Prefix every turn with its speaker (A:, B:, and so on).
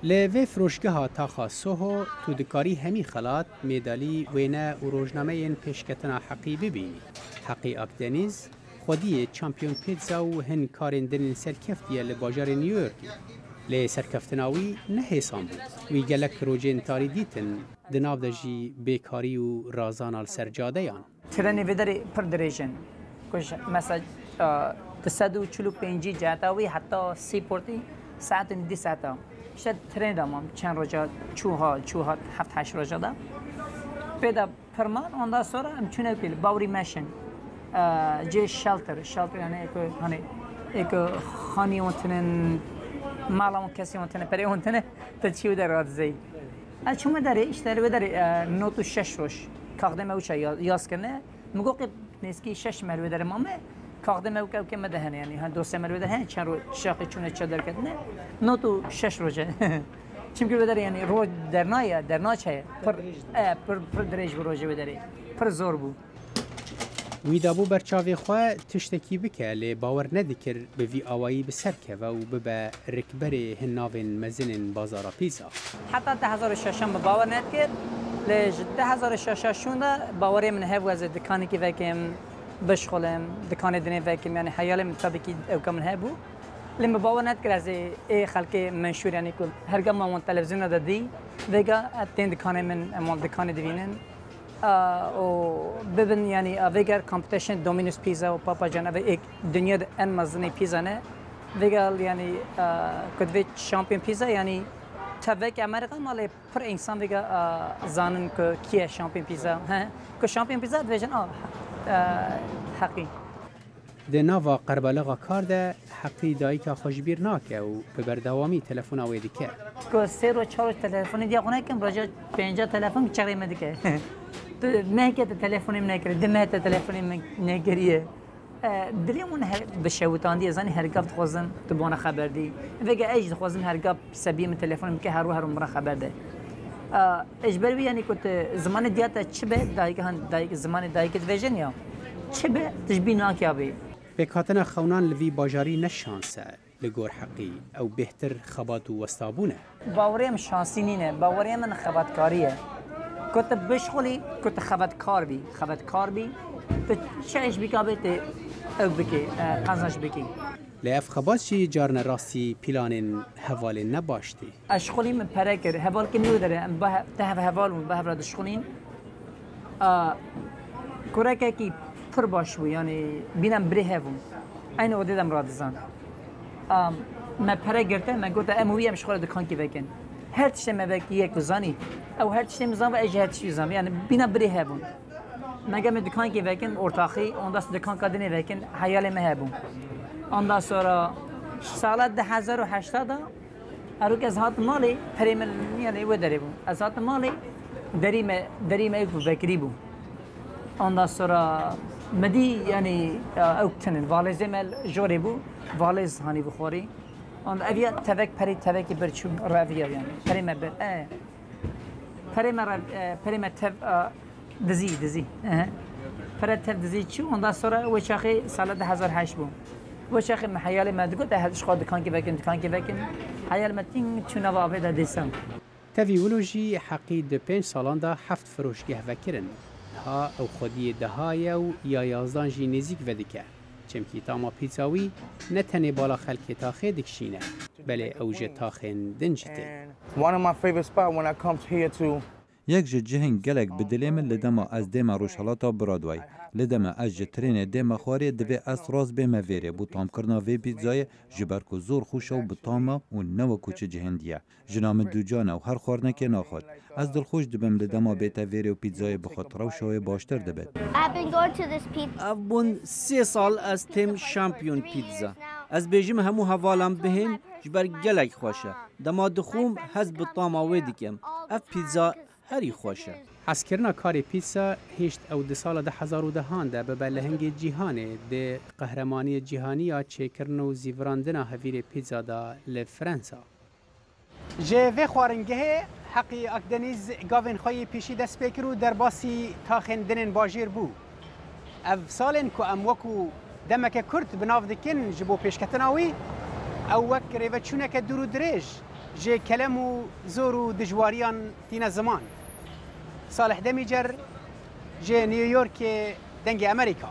A: لوی فروشگاه تاخا سوهو تو دکاری همی خلات میدالی وینه و روزنامه این پیشکتنا حقی ببینی. حقی اکدنیز خودی چامپیون پیتزا و هن کارندن سرکفتیه لباجار نیویورکی. لی سرکفتناوی نه حسام بود. وی گلک روجین تاری دیتن دناو دجی بیکاری و رازان السرجاده یان.
B: ترنی بدری پر دریجن. کش مثلا 145 جاتاوی حتی 30 پورتی ساعت ندی ساعتا. شد ترین دامم چند روزا چوها 7-8 روزا دا. پیدا پرمان آن دستورا ام چونه کل باوری ماشین. جه شلتر یعنی یک خانی اونتن مالام کسی اونتن پری اونتن تچیو در رادزی. چون داره اشتری و داره نوتو 6 روش کاغدم اوچه یاس کنه مگو که نیسکی 6 مروی داره مامه کاغدم او که مدهنه یعنی هن 2-3 مروی داره چند رو شاقی چونه چادر کردنه نوتو 6 روزه چون که داره یعنی رو در ناچه پر دریج روزه بداره پر زور بود.
A: وی دابو برچاوی خواه تشتکی بکه لی باور ندکر به وی آوایی بسرکه و به رکبر هنناوین مزنین بازارا پیزا.
B: حتی 2006 باور ندکر لی 2006 باوری من هفو از دکانی که وکیم بشخولم دکان دنی وکیم یعنی حیالم طبقی او کمن هبو لما باور ندکر از ای خلق منشور یعنی کل هرگام ما تلویزیون دادی وگا تین دکان من مال دکان دوینن و ببین یعنی ویگر کامپیتیشن دومینوس پیزا و پاپا جانا و یک دنیا ان مزنی پیزا نه ویگر یعنی کدوی شامپیون پیزا یعنی تابک امریکا مال پر انسان ویگر زانن که کیه شامپیون پیزا ها که شامپیون پیزا دویجن حقی
A: دناوا قربالغا کارده حقی دایی که خوشبیر ناکه و به بردوامی تلفن آویدی که
B: 3 و 4 تلفن دیگه کم راجع 50 تلفن چقدر مدیکه نه که تلفنیم نکرد دمت تلفنیم نگریه دلیمون بشوتان دی زنی هرگاه خوازن تو بنا خبر دی وگه ایج خوازن هرگاه سبیم تلفنیم که هر مرا خبر ده اجباری یعنی کت زمان دیات چه به دایک زمان دایک ویژن یا چه به تشبیه ناکیابی
A: به کاتن خونان لوی باجاری نشانسه لگور حقی او بهتر خبات و وستابونه
B: باوریم شانسی نینه باوریم من خبات کاریه کت بشخولی کت خبات کار بی تو چهش بیکابت او بکی قنزش بکی
A: لیف خبات چی جارن راستی پیلان حوال نباشتی
B: اشخولی من پرکر حوال که نیو داره ده حوالون به حوال دشخولین کرکه کی پر باش بو یعنی بینم بری هفون این او دیدم رادزان من پرکرته من گفت اموی هم شخول دکان کی بکن هر چیزی مبکی یک وزانی او هر چیزی مزام و اجهر چیزی زام یعنی بینم بری هفون مگه من دکان کی بکن ارتاخی اون دست دکان کادنی بکن حیال مهبون آن دست را سال 2080 اروک از هات مالی پریم یعنی و داری بون از هات مالی دریم ایک بکری بون آن دست را مدی یعنی اوکتنن والیزی مل جوری بو والیز هانی بخوری آن اویا تفک برچون رویا یعنی پریم تف دزی پر تف دزی چو آن دست را و شاخی سال 2008 بون و شاخی محیال مدگو ده هدش خود دکان کی بکن حیال متین چون نوابه ده دیسم
A: تاویولوژی حقی ده 5 سالان دا 7 فروشگاه وکرن ها او خودی دهای و یا 11 جی نزیک ودیکه چمکی تاما پیتزاوی نه تنه بالا خلک تاخه دکشینه بله اوج تاخن دنجته
C: One of my favorite spots when I come here to
D: یک جهنگ گلک بدلیم لدما از دم روشالات برادوی لدما از ترین دم خواری دوی از راز به مویره بو تام کرنا وی پیتزای جبرکو زور خوش و بتاما و نو کوچه جهندیه جنام دو جان و هر خورنه که ناخود از دل خوش دبم لدما بیت ویره و پیتزای بخاطر و شوی باشتر دبد
E: ابون 3 سال از تیم شامپیون پیتزا از بیجم همو حوالم بهن جبر گلک خوشه دما دخوم حزب تاما وی دیکم اف پیتزا هری خوشه
A: حسکرنا کاری پیتزا هشت او ده سال 2010 ده به بلهنگ جیهانه ده قهرمانی جیهانی یا چیکرن و زیوراندنا هویر پیتزا دا لفرانسا جه خوارنگه حقی اکدنیز گاوین خوی پیشی دست بکرو در باسی تاخندنن باجیر بو اف سالن که اموکو دمک کرد بناف دکن جبو پیشکتناوی او وک ریوچونه که درو دریج جي كلامو زورو دجواريان تينا زمان صالح دميجر جي نيويورك دنجي أمريكا